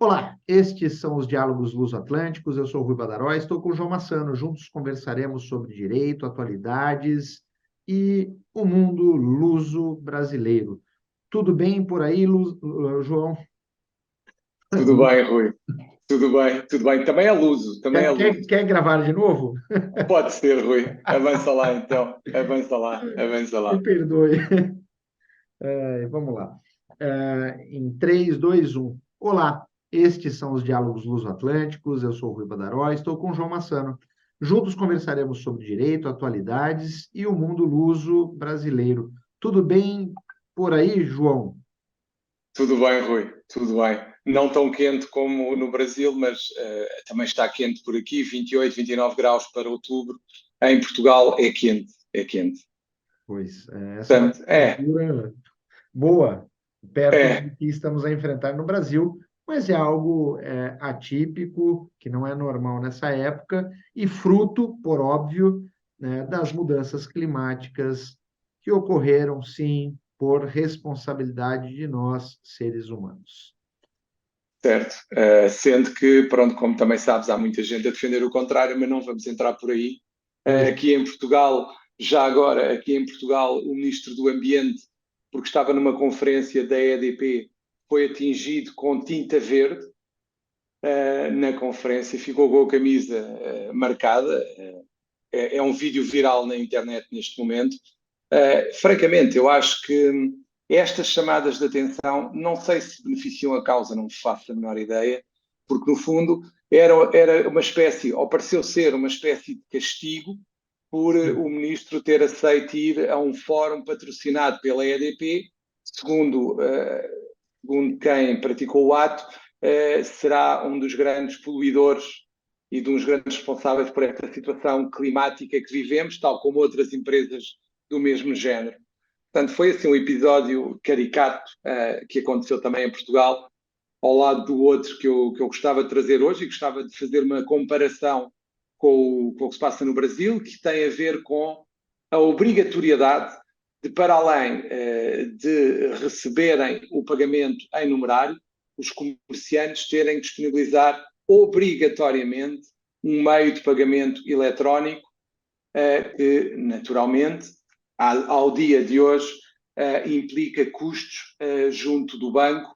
Olá, estes são os Diálogos Luso-Atlânticos. Eu sou o Rui Badaró, estou com o João Massano. Juntos conversaremos sobre direito, atualidades e o mundo luso-brasileiro. Tudo bem por aí, João? Tudo bem, Rui. Tudo bem, tudo bem. Também é luso, também é Quer, quer, luso. quer gravar de novo? Pode ser, Rui. Avança lá, então. Avança lá, avança Me lá. perdoe. Vamos lá. Em 3, 2, 1. Olá, estes são os Diálogos Luso-Atlânticos. Eu sou o Rui Badaró, estou com o João Massano. Juntos conversaremos sobre direito, atualidades e o mundo luso-brasileiro. Tudo bem por aí, João? Tudo bem, Rui. Tudo bem. Não tão quente como no Brasil, mas também está quente por aqui. 28, 29 graus para outubro. Em Portugal é quente, é quente. Pois, essa é uma Portanto, temperatura boa, perto do é, que estamos a enfrentar no Brasil, mas é algo atípico, que não é normal nessa época, e fruto, por óbvio, né, das mudanças climáticas que ocorreram, sim, por responsabilidade de nós, seres humanos. certo. Sendo que, pronto, como também sabes, há muita gente a defender o contrário, mas não vamos entrar por aí. Pois, Aqui em Portugal, já agora, aqui em Portugal, o Ministro do Ambiente, porque estava numa conferência da EDP, foi atingido com tinta verde na conferência, ficou com a camisa marcada. É um vídeo viral na internet neste momento. Francamente, eu acho que estas chamadas de atenção, não sei se beneficiam a causa, não faço a menor ideia, porque no fundo era uma espécie, ou pareceu ser uma espécie de castigo por o ministro ter aceito ir a um fórum patrocinado pela EDP, segundo quem praticou o ato, será um dos grandes poluidores e de uns grandes responsáveis por esta situação climática que vivemos, tal como outras empresas do mesmo género. Portanto, foi assim um episódio caricato que aconteceu também em Portugal, ao lado do outro que eu gostava de trazer hoje e gostava de fazer uma comparação com o que se passa no Brasil, que tem a ver com a obrigatoriedade de, para além de receberem o pagamento em numerário, os comerciantes terem que disponibilizar obrigatoriamente um meio de pagamento eletrónico que, naturalmente, ao dia de hoje, implica custos junto do banco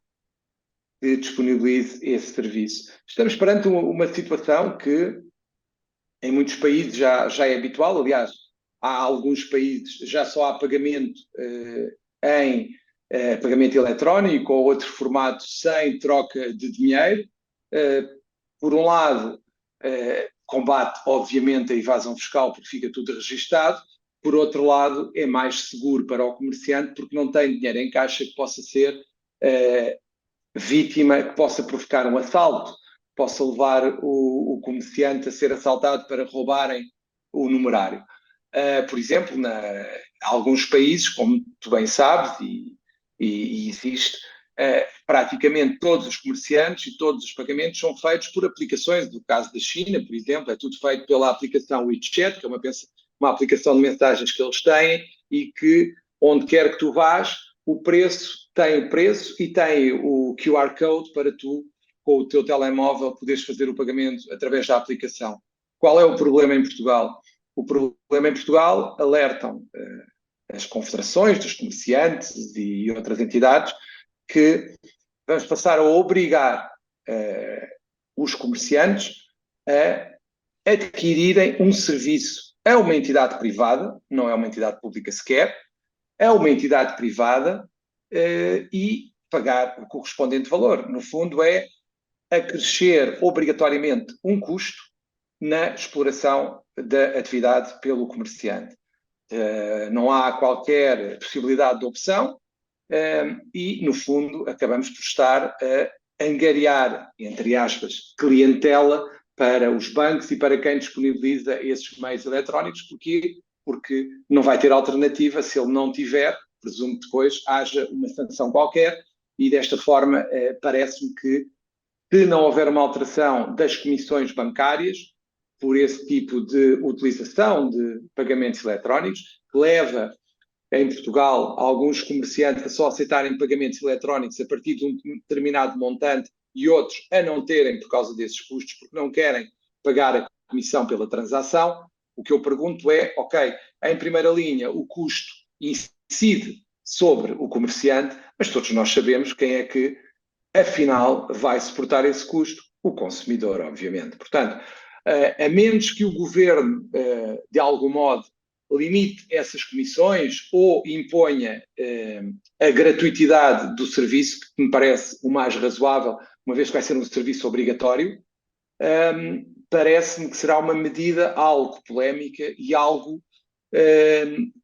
que disponibilize esse serviço. Estamos perante uma situação que em muitos países já é habitual. Aliás, há alguns países já só há pagamento em pagamento eletrónico ou outro formato sem troca de dinheiro. Por um lado, combate, obviamente, a evasão fiscal, porque fica tudo registado. Por outro lado, é mais seguro para o comerciante, porque não tem dinheiro em caixa que possa ser vítima, que possa provocar um assalto, possa levar o comerciante a ser assaltado para roubarem o numerário. Por exemplo, alguns países, como tu bem sabes, e existe, praticamente todos os comerciantes e todos os pagamentos são feitos por aplicações. No caso da China, por exemplo, é tudo feito pela aplicação WeChat, que é uma aplicação de mensagens que eles têm e que, onde quer que tu vás, o preço e tem o QR Code para tu, com o teu telemóvel, poderes fazer o pagamento através da aplicação. Qual é o problema em Portugal? O problema em Portugal alertam as confederações dos comerciantes e outras entidades que vamos passar a obrigar os comerciantes a adquirirem um serviço a uma entidade privada, não é uma entidade pública sequer, é uma entidade privada e pagar o correspondente valor. No fundo, é acrescer obrigatoriamente um custo na exploração da atividade pelo comerciante. Não há qualquer possibilidade de opção e, no fundo, acabamos por estar a angariar, entre aspas, clientela para os bancos e para quem disponibiliza esses meios eletrónicos. Porquê? Porque não vai ter alternativa se ele não tiver, presumo que depois haja uma sanção qualquer e desta forma parece-me que se não houver uma alteração das comissões bancárias por esse tipo de utilização de pagamentos eletrónicos, que leva em Portugal alguns comerciantes a só aceitarem pagamentos eletrónicos a partir de um determinado montante e outros a não terem por causa desses custos, porque não querem pagar a comissão pela transação. O que eu pergunto é, ok, em primeira linha o custo incide sobre o comerciante, mas todos nós sabemos quem é que, afinal, vai suportar esse custo? O consumidor, obviamente. Portanto, a menos que o governo, de algum modo, limite essas comissões ou imponha a gratuitidade do serviço, que me parece o mais razoável, uma vez que vai ser um serviço obrigatório, parece-me que será uma medida algo polémica e algo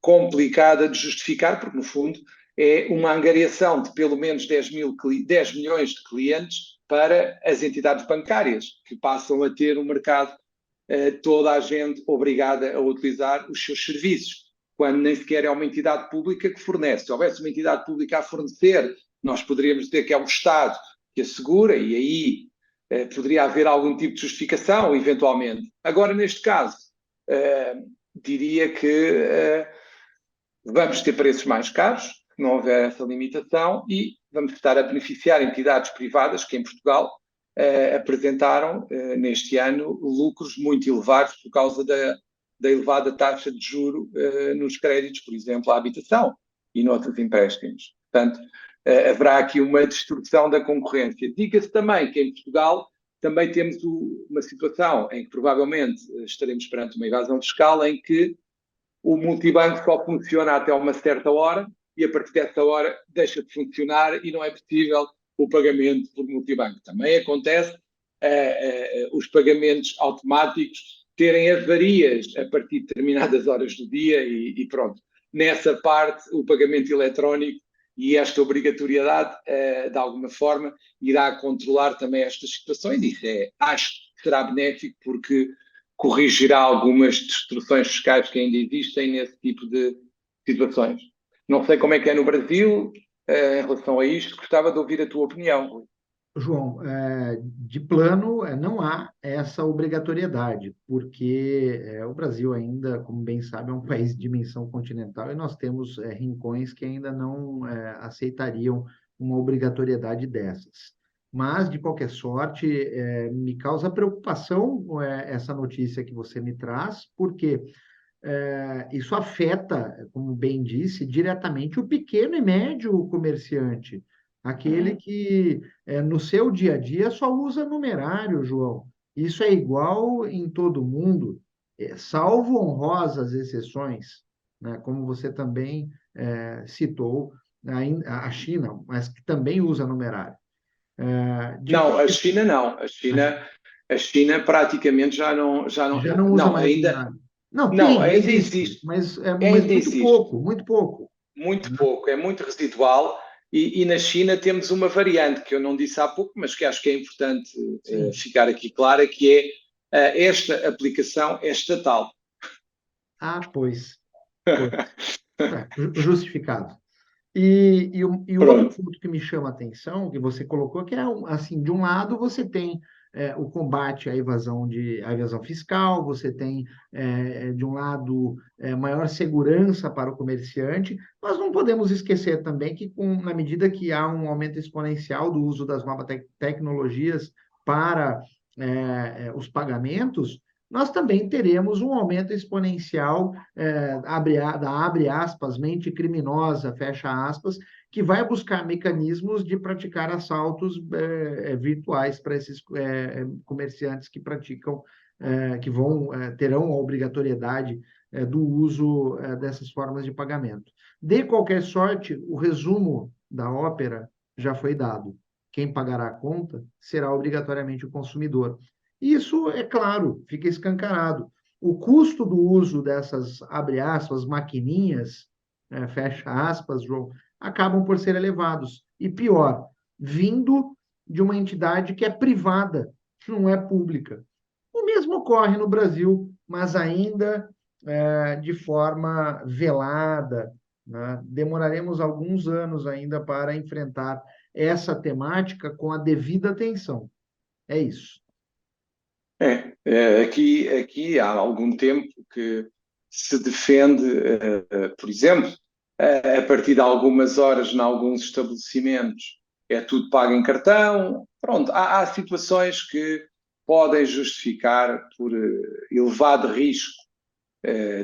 complicada de justificar, porque, no fundo, é uma angariação de pelo menos 10 milhões de clientes para as entidades bancárias, que passam a ter um mercado, toda a gente obrigada a utilizar os seus serviços, quando nem sequer é uma entidade pública que fornece. Se houvesse uma entidade pública a fornecer, nós poderíamos dizer que é o Estado que assegura, e aí poderia haver algum tipo de justificação, eventualmente. Agora, neste caso, diria que vamos ter preços mais caros, se não houver essa limitação, e vamos estar a beneficiar entidades privadas que em Portugal apresentaram neste ano lucros muito elevados por causa da elevada taxa de juro nos créditos, por exemplo, à habitação e noutros empréstimos. Portanto, haverá aqui uma distorção da concorrência. Diga-se também que em Portugal também temos uma situação em que provavelmente estaremos perante uma evasão fiscal em que o multibanco só funciona até uma certa hora e a partir dessa hora deixa de funcionar e não é possível o pagamento por multibanco. Também acontece os pagamentos automáticos terem avarias a partir de determinadas horas do dia e pronto. Nessa parte, o pagamento eletrónico e esta obrigatoriedade, de alguma forma, irá controlar também estas situações e acho que será benéfico porque corrigirá algumas distorções fiscais que ainda existem nesse tipo de situações. Não sei como é que é no Brasil em relação a isto, gostava de ouvir a tua opinião, Rui. João, de plano, não há essa obrigatoriedade, porque o Brasil ainda, como bem sabe, é um país de dimensão continental e nós temos rincões que ainda não aceitariam uma obrigatoriedade dessas. Mas, de qualquer sorte, me causa preocupação essa notícia que você me traz, porque isso afeta, como bem disse, diretamente o pequeno e médio comerciante, aquele que no seu dia a dia só usa numerário, João. Isso é igual em todo mundo, salvo honrosas exceções, né, como você também citou, a China, mas que também usa numerário. De Não, a qualquer, China não. A China praticamente já não, já não usa não, mais ainda, numerário. Não, não, tem, ainda existe, existe, mas ainda muito existe. pouco, muito pouco. Muito pouco, é muito residual. E na China temos uma variante que eu não disse há pouco, mas que acho que é importante Sim. ficar aqui clara, que é esta aplicação é estatal. Ah, pois, justificado. E o outro Pronto. ponto que me chama a atenção, que você colocou, que é assim, de um lado você tem o combate à evasão fiscal, você tem, de um lado, maior segurança para o comerciante, mas não podemos esquecer também que, na medida que há um aumento exponencial do uso das novas tecnologias para os pagamentos, nós também teremos um aumento exponencial abre aspas, mente criminosa, fecha aspas, que vai buscar mecanismos de praticar assaltos virtuais para esses comerciantes que praticam, que terão a obrigatoriedade do uso dessas formas de pagamento. De qualquer sorte, o resumo da ópera já foi dado. Quem pagará a conta será obrigatoriamente o consumidor. Isso, é claro, fica escancarado. O custo do uso dessas, abre aspas, maquininhas, fecha aspas, João, acabam por ser elevados. E pior, vindo de uma entidade que é privada, que não é pública. O mesmo ocorre no Brasil, mas ainda de forma velada, né? Demoraremos alguns anos ainda para enfrentar essa temática com a devida atenção. É isso. Aqui há algum tempo que se defende, por exemplo, a partir de algumas horas, em alguns estabelecimentos, é tudo pago em cartão, Pronto, há situações que podem justificar por elevado risco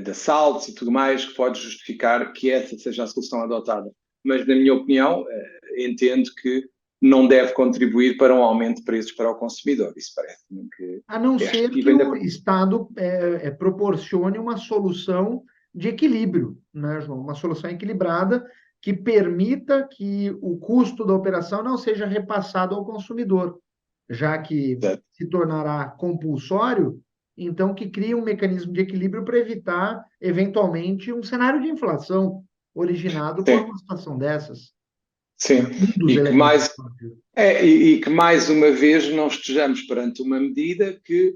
de assaltos e tudo mais, que pode justificar que essa seja a solução adotada. Mas, na minha opinião, entendo que não deve contribuir para um aumento de preços para o consumidor. Isso parece-me que A não é ser tipo que ainda. o Estado proporcione uma solução de equilíbrio, né, João? Uma solução equilibrada que permita que o custo da operação não seja repassado ao consumidor, já que se tornará compulsório, então que crie um mecanismo de equilíbrio para evitar, eventualmente, um cenário de inflação originado por Sim, uma situação dessas. sim. Um dos E que elementos. mais, e que mais uma vez não estejamos perante uma medida que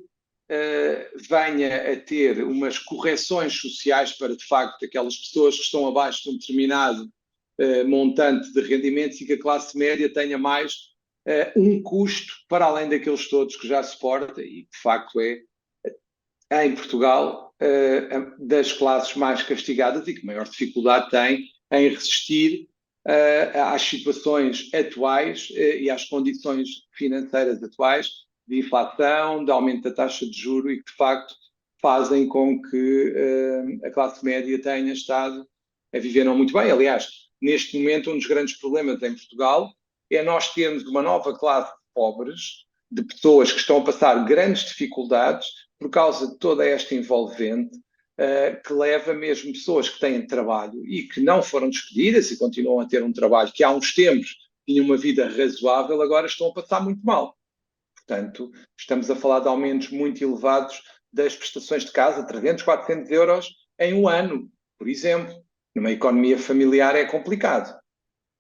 venha a ter umas correções sociais para, de facto, aquelas pessoas que estão abaixo de um determinado montante de rendimentos e que a classe média tenha mais um custo para além daqueles todos que já suporta e, de facto, em Portugal, das classes mais castigadas e que maior dificuldade tem em resistir às situações atuais e às condições financeiras atuais de inflação, de aumento da taxa de juro e que, de facto, fazem com que a classe média tenha estado a viver não muito bem. Aliás, neste momento, um dos grandes problemas em Portugal é nós termos uma nova classe de pobres, de pessoas que estão a passar grandes dificuldades por causa de toda esta envolvente que leva mesmo pessoas que têm trabalho e que não foram despedidas e continuam a ter um trabalho que há uns tempos tinham uma vida razoável, agora estão a passar muito mal. Portanto, estamos a falar de aumentos muito elevados das prestações de casa, 300, 400 euros em um ano, por exemplo. Numa economia familiar é complicado.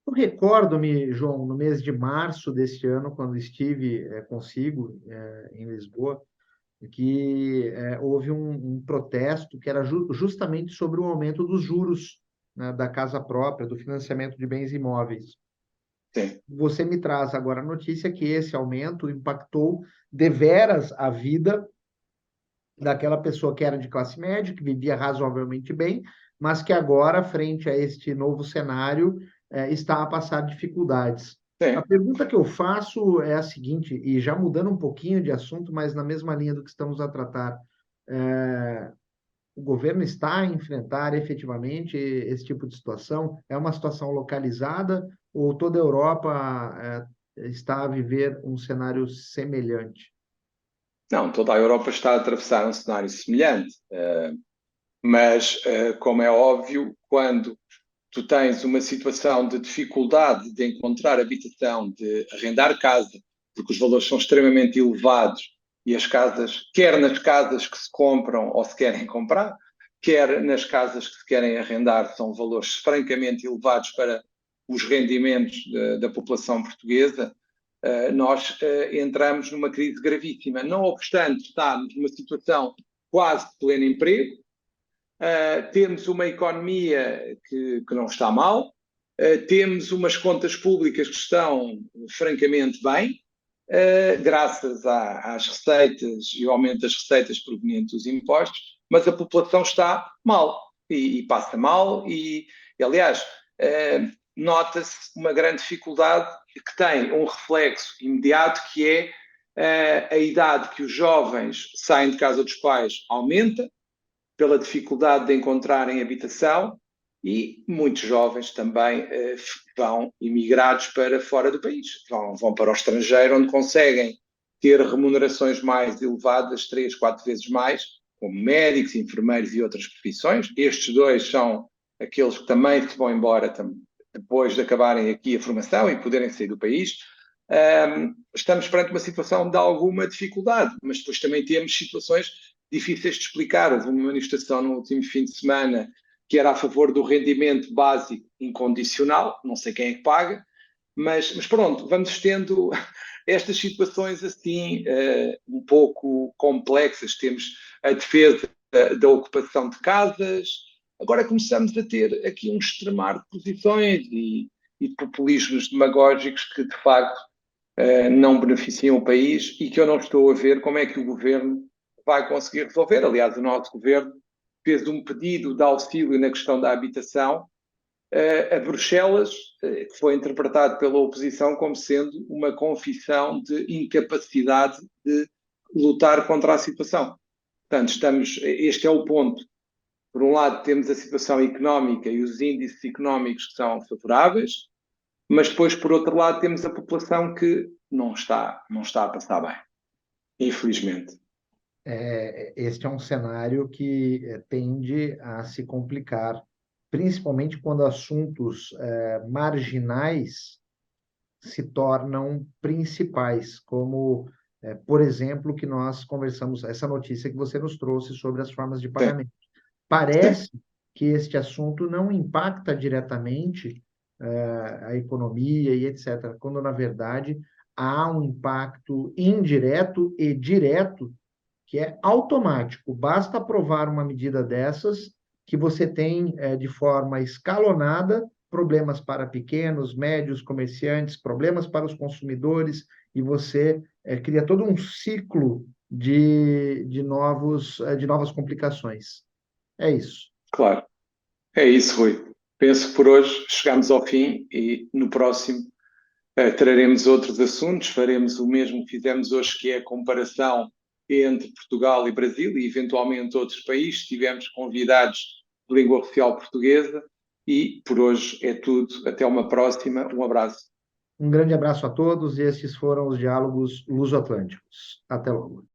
Eu recordo-me, João, no mês de março deste ano, quando estive consigo em Lisboa, que houve um protesto que era justamente sobre o aumento dos juros, né, da casa própria, do financiamento de bens imóveis. Sim. Você me traz agora a notícia que esse aumento impactou deveras a vida daquela pessoa que era de classe média, que vivia razoavelmente bem, mas que agora, frente a este novo cenário, está a passar dificuldades. A Sim. pergunta que eu faço é a seguinte, e já mudando um pouquinho de assunto, mas na mesma linha do que estamos a tratar, o governo está a enfrentar efetivamente esse tipo de situação? É uma situação localizada ou toda a Europa está a viver um cenário semelhante? Não, toda a Europa está a atravessar um cenário semelhante, mas, como é óbvio, quando tu tens uma situação de dificuldade de encontrar habitação, de arrendar casa, porque os valores são extremamente elevados e as casas, quer nas casas que se compram ou se querem comprar, quer nas casas que se querem arrendar, são valores francamente elevados para os rendimentos da população portuguesa, nós entramos numa crise gravíssima. Não obstante estarmos numa situação quase de pleno emprego, temos uma economia que não está mal, temos umas contas públicas que estão francamente bem, graças às receitas e ao aumento das receitas provenientes dos impostos, mas a população está mal e passa mal e aliás, nota-se uma grande dificuldade que tem um reflexo imediato que é a idade que os jovens saem de casa dos pais aumenta, pela dificuldade de encontrarem habitação e muitos jovens também vão imigrados para fora do país, vão para o estrangeiro onde conseguem ter remunerações mais elevadas, 3, 4 vezes mais, como médicos, enfermeiros e outras profissões. Estes dois são aqueles que também se vão embora depois de acabarem aqui a formação e poderem sair do país. Estamos perante uma situação de alguma dificuldade, mas depois também temos situações difíceis de explicar. Houve uma manifestação no último fim de semana que era a favor do rendimento básico incondicional, não sei quem é que paga, mas pronto, vamos tendo estas situações assim um pouco complexas. Temos a defesa da ocupação de casas, agora começamos a ter aqui um extremar de posições e populismos demagógicos que de facto não beneficiam o país e que eu não estou a ver como é que o governo vai conseguir resolver. Aliás, o nosso governo fez um pedido de auxílio na questão da habitação a Bruxelas, que foi interpretado pela oposição como sendo uma confissão de incapacidade de lutar contra a situação. Portanto, este é o ponto. Por um lado, temos a situação económica e os índices económicos que são favoráveis, mas depois, por outro lado, temos a população que não está a passar bem, infelizmente. Este é um cenário que tende a se complicar, principalmente quando assuntos marginais se tornam principais, como, por exemplo, que nós conversamos, essa notícia que você nos trouxe sobre as formas de Sim, pagamento. sim, Parece que este assunto não impacta diretamente a economia e etc., quando, na verdade, há um impacto indireto e direto que é automático. Basta aprovar uma medida dessas que você tem, de forma escalonada, problemas para pequenos, médios comerciantes, problemas para os consumidores, e você cria todo um ciclo de novas complicações. É isso. claro. É isso, Rui. Penso que por hoje chegamos ao fim e no próximo traremos outros assuntos, faremos o mesmo que fizemos hoje, que é a comparação entre Portugal e Brasil e eventualmente outros países. Tivemos convidados de língua oficial portuguesa e por hoje é tudo. Até uma próxima. Um abraço. Um grande abraço a todos e estes foram os diálogos luso-atlânticos. Até logo.